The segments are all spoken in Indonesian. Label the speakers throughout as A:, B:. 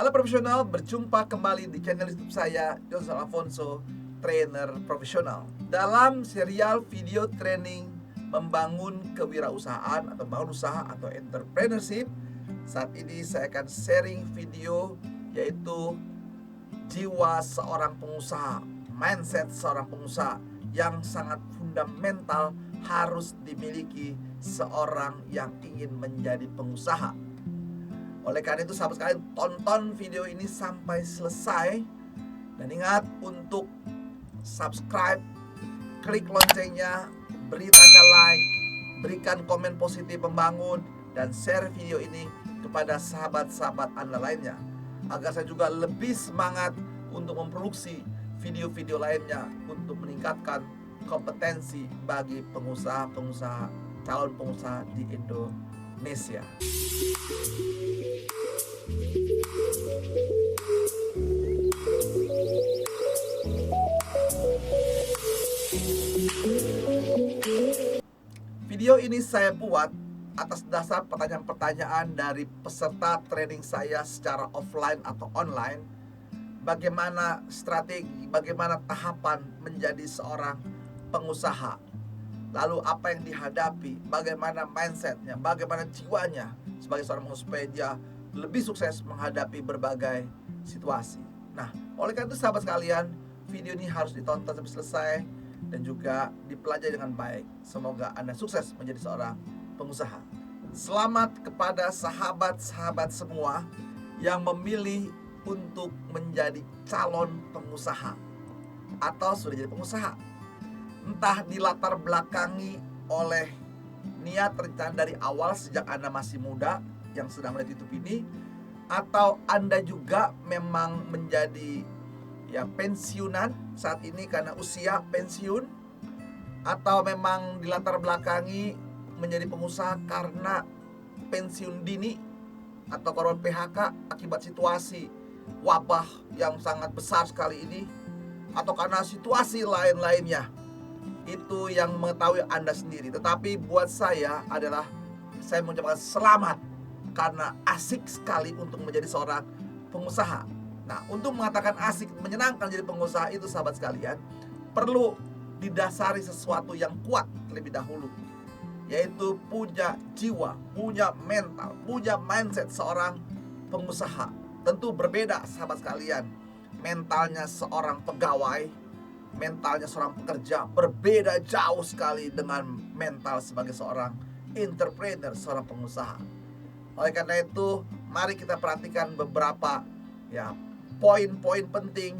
A: Halo profesional, berjumpa kembali di channel YouTube saya, Johnson Alfonso, trainer profesional. Dalam serial video training membangun kewirausahaan atau bangun usaha atau entrepreneurship, saat ini saya akan sharing video yaitu jiwa seorang pengusaha, mindset seorang pengusaha yang sangat fundamental harus dimiliki seorang yang ingin menjadi pengusaha. Oleh karena itu sahabat sekalian, tonton video ini sampai selesai. Dan ingat untuk subscribe, klik loncengnya, beri tanda like, berikan komen positif membangun, dan share video ini kepada sahabat-sahabat Anda lainnya, agar saya juga lebih semangat untuk memproduksi video-video lainnya untuk meningkatkan kompetensi bagi pengusaha-pengusaha, calon pengusaha di Indonesia. Video ini saya buat atas dasar pertanyaan-pertanyaan dari peserta training saya secara offline atau online. Bagaimana strategi, bagaimana tahapan menjadi seorang pengusaha. Lalu apa yang dihadapi, bagaimana mindsetnya, bagaimana jiwanya sebagai seorang pengusaha supaya dia lebih sukses menghadapi berbagai situasi. Nah, oleh karena itu sahabat sekalian, video ini harus ditonton sampai selesai dan juga dipelajari dengan baik. Semoga Anda sukses menjadi seorang pengusaha. Selamat kepada sahabat-sahabat semua yang memilih untuk menjadi calon pengusaha atau sudah jadi pengusaha. Entah dilatar belakangi oleh niat rencana dari awal sejak Anda masih muda yang sedang melihat YouTube ini, atau Anda juga memang menjadi pensiunan saat ini karena usia pensiun, atau memang dilatar belakangi menjadi pengusaha karena pensiun dini atau korban PHK akibat situasi wabah yang sangat besar sekali ini, atau karena situasi lain-lainnya. Itu yang mengetahui Anda sendiri. Tetapi buat saya adalah, saya mengucapkan selamat karena asik sekali untuk menjadi seorang pengusaha. Nah, untuk mengatakan asik, menyenangkan jadi pengusaha itu sahabat sekalian, perlu didasari sesuatu yang kuat terlebih dahulu, yaitu punya jiwa, punya mental, punya mindset seorang pengusaha. Tentu berbeda sahabat sekalian. Mentalnya seorang pegawai, mentalnya seorang pekerja berbeda jauh sekali dengan mental sebagai seorang entrepreneur, seorang pengusaha. Oleh karena itu, mari kita perhatikan beberapa poin-poin penting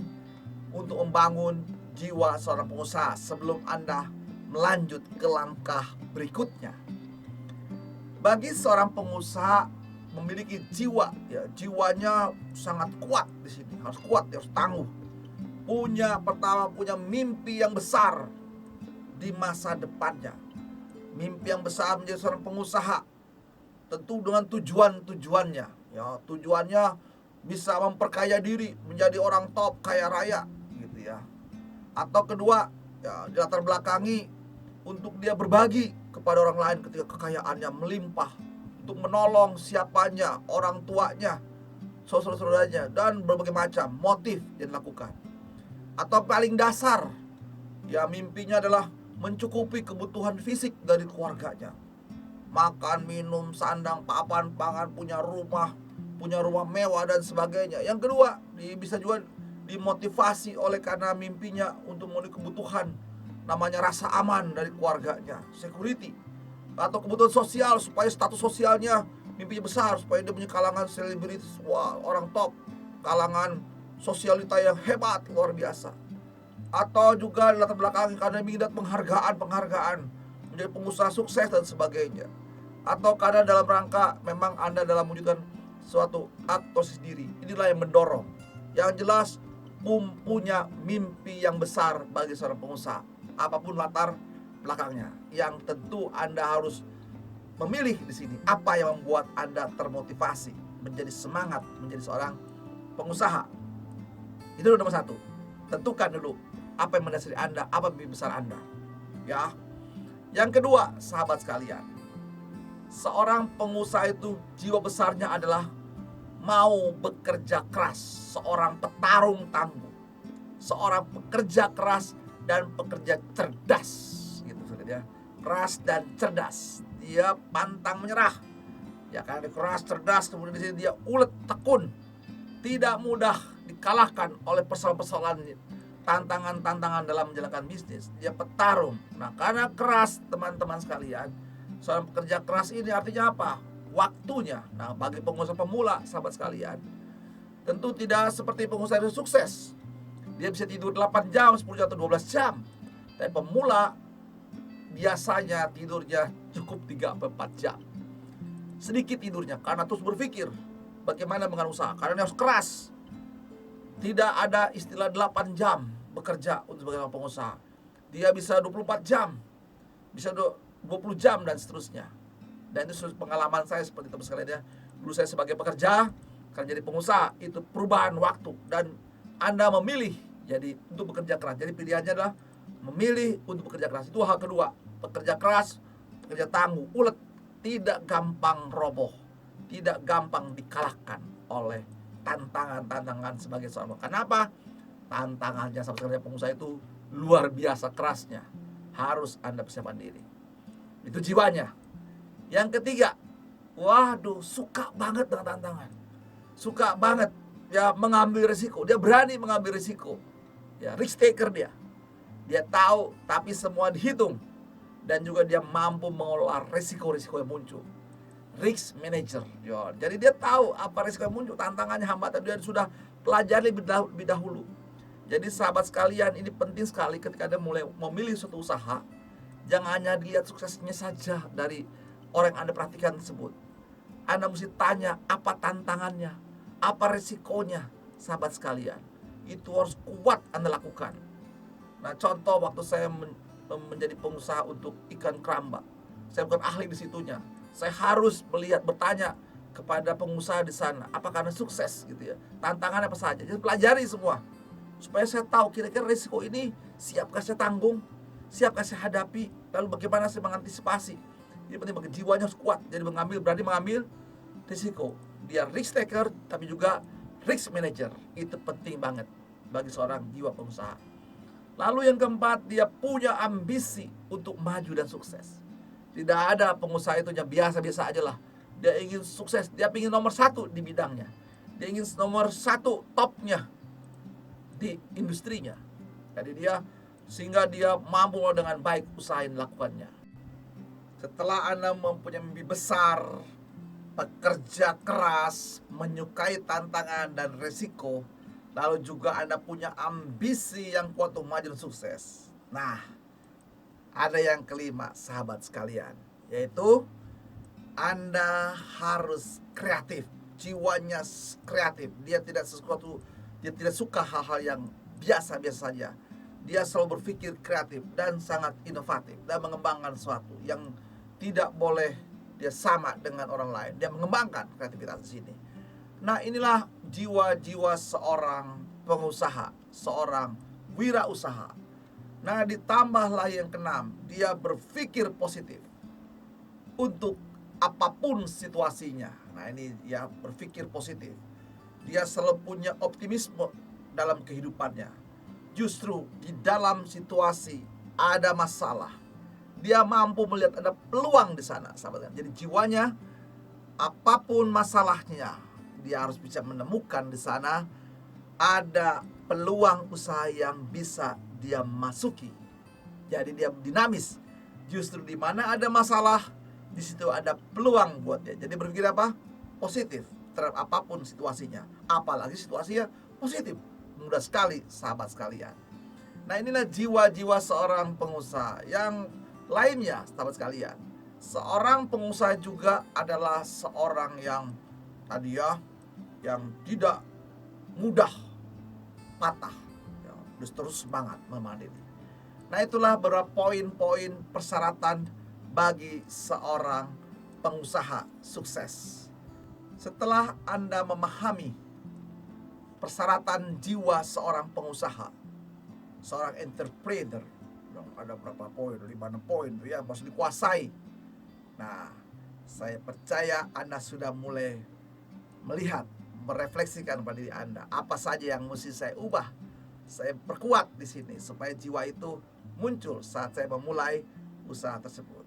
A: untuk membangun jiwa seorang pengusaha sebelum Anda melanjut ke langkah berikutnya. Bagi seorang pengusaha memiliki jiwa, jiwanya sangat kuat di sini, harus kuat, harus tangguh. Pertama punya mimpi yang besar di masa depannya. Mimpi yang besar menjadi seorang pengusaha, tentu dengan tujuannya. Tujuannya bisa memperkaya diri, menjadi orang top, kaya raya, gitu ya. Atau kedua, dilatar belakangi untuk dia berbagi kepada orang lain ketika kekayaannya melimpah, untuk menolong siapanya, orang tuanya, saudara-saudaranya, dan berbagai macam motif yang dilakukan. Atau paling dasar, mimpinya adalah mencukupi kebutuhan fisik dari keluarganya. Makan, minum, sandang, papan, pangan, punya rumah mewah dan sebagainya. Yang kedua, bisa juga dimotivasi oleh karena mimpinya untuk memenuhi kebutuhan, namanya rasa aman dari keluarganya, security. Atau kebutuhan sosial, supaya status sosialnya, mimpinya besar, supaya dia punya kalangan selebritis, orang top, kalangan sosialita yang hebat, luar biasa. Atau juga latar belakang karena ingin penghargaan, menjadi pengusaha sukses dan sebagainya. Atau karena dalam rangka memang Anda dalam mewujudkan suatu aktor sendiri. Inilah yang mendorong. Yang jelas punya mimpi yang besar bagi seorang pengusaha, apapun latar belakangnya. Yang tentu Anda harus memilih di sini apa yang membuat Anda termotivasi menjadi semangat menjadi seorang pengusaha. Itu nomor satu. Tentukan dulu apa yang mendasari Anda, apa mimpi besar Anda. Yang kedua, sahabat sekalian, seorang pengusaha itu jiwa besarnya adalah mau bekerja keras, seorang petarung tangguh, seorang pekerja keras dan pekerja cerdas, gitu saudara ya. Keras dan cerdas, dia pantang menyerah. Ya karena dia keras, cerdas, kemudian di sini dia ulet tekun, tidak mudah dikalahkan oleh persoalan-persoalan, tantangan-tantangan dalam menjalankan bisnis. Dia petarung. Nah, karena keras, teman-teman sekalian, seorang pekerja keras ini artinya apa? Waktunya. Nah, bagi pengusaha pemula, sahabat sekalian, tentu tidak seperti pengusaha yang sukses. Dia bisa tidur 8 jam, 10 jam, atau 12 jam. Tapi pemula biasanya tidurnya cukup 3-4 jam. Sedikit tidurnya karena terus berpikir bagaimana dengan usaha. Karena dia harus keras. Tidak ada istilah 8 jam bekerja untuk sebagai pengusaha. Dia bisa 24 jam, bisa 20 jam dan seterusnya. Dan itu pengalaman saya seperti itu sekalian ya. Dulu saya sebagai pekerja, kan jadi pengusaha, itu perubahan waktu. Dan Anda memilih jadi untuk bekerja keras. Jadi pilihannya adalah memilih untuk bekerja keras. Itu hal kedua. Pekerja keras, pekerja tangguh, ulet, tidak gampang roboh, tidak gampang dikalahkan oleh tantangan-tantangan sebagai seorang. Kenapa? Tantangannya sebagai pengusaha itu luar biasa kerasnya. Harus Anda persiapkan diri. Itu jiwanya. Yang ketiga, waduh, suka banget dengan tantangan. Suka banget ya mengambil risiko. Dia berani mengambil risiko. Ya, risk taker dia. Dia tahu tapi semua dihitung. Dan juga dia mampu mengelola risiko-risiko yang muncul. Risk manager. Ya, jadi dia tahu apa risiko yang muncul, tantangannya, hambatan, dia sudah pelajari lebih dahulu. Jadi sahabat sekalian, ini penting sekali ketika Anda mulai memilih suatu usaha. Jangan hanya dilihat suksesnya saja dari orang yang Anda perhatikan tersebut. Anda mesti tanya apa tantangannya, apa risikonya, sahabat sekalian. Itu harus kuat Anda lakukan. Nah, contoh waktu saya menjadi pengusaha untuk ikan keramba, saya bukan ahli di situnya. Saya harus melihat, bertanya kepada pengusaha di sana, apakah Anda sukses gitu ya. Tantangannya apa saja. Jadi pelajari semua supaya saya tahu kira-kira risiko ini siapkah saya tanggung, siapkah saya hadapi, lalu bagaimana saya mengantisipasi. Jadi penting bagi jiwanya harus kuat. Jadi berani mengambil risiko. Dia risk taker tapi juga risk manager. Itu penting banget bagi seorang jiwa pengusaha. Lalu yang keempat, dia punya ambisi untuk maju dan sukses. Tidak ada pengusaha itu yang biasa-biasa aja lah. Dia ingin sukses, dia ingin nomor 1 di bidangnya. Dia ingin nomor 1 topnya di industrinya. Jadi sehingga dia mampu dengan baik usaha yang dilakukannya. Setelah Anda mempunyai mimpi besar, bekerja keras, menyukai tantangan dan resiko, lalu juga Anda punya ambisi yang kuat untuk maju dan sukses. Nah, ada yang kelima, sahabat sekalian, yaitu Anda harus kreatif. Jiwanya kreatif. Dia tidak suka hal-hal yang biasa-biasa saja. Dia selalu berpikir kreatif dan sangat inovatif dan mengembangkan sesuatu yang tidak boleh dia sama dengan orang lain. Dia mengembangkan kreativitas di sini. Nah, inilah jiwa-jiwa seorang pengusaha, seorang wirausaha. Nah, ditambahlah yang keenam, dia berpikir positif untuk apapun situasinya. Nah, ini ya, berpikir positif. Dia selalu punya optimisme dalam kehidupannya. Justru di dalam situasi ada masalah, dia mampu melihat ada peluang di sana, sahabat. Jadi jiwanya, apapun masalahnya, dia harus bisa menemukan di sana ada peluang usaha yang bisa dia masuki. Jadi dia dinamis. Justru di mana ada masalah, di situ ada peluang buat dia. Jadi berpikir apa? Positif terhadap apapun situasinya. Apalagi situasinya positif. Mudah sekali, sahabat sekalian. Nah, inilah jiwa-jiwa seorang pengusaha. Yang lainnya, sahabat sekalian, seorang pengusaha juga adalah seorang yang tadi ya, yang tidak mudah patah, ya, terus semangat memadili. Nah, itulah beberapa poin-poin persyaratan bagi seorang pengusaha sukses. Setelah Anda memahami persyaratan jiwa seorang pengusaha, seorang entrepreneur, ada berapa poin, 5-6 poin ya, harus dikuasai. Nah, saya percaya Anda sudah mulai melihat, merefleksikan pada diri Anda, apa saja yang mesti saya ubah, saya perkuat di sini supaya jiwa itu muncul saat saya memulai usaha tersebut.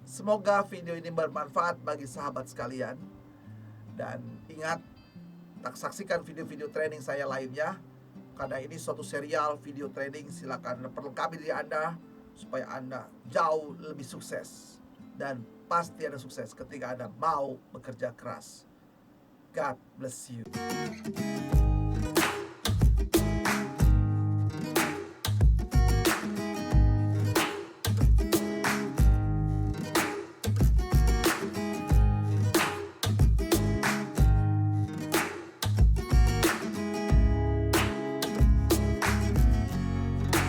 A: Semoga video ini bermanfaat bagi sahabat sekalian. Dan ingat, saksikan video-video training saya lainnya, karena ini suatu serial video training. Silakan perlengkapi diri Anda supaya Anda jauh lebih sukses. Dan pasti Anda sukses ketika Anda mau bekerja keras. God bless you.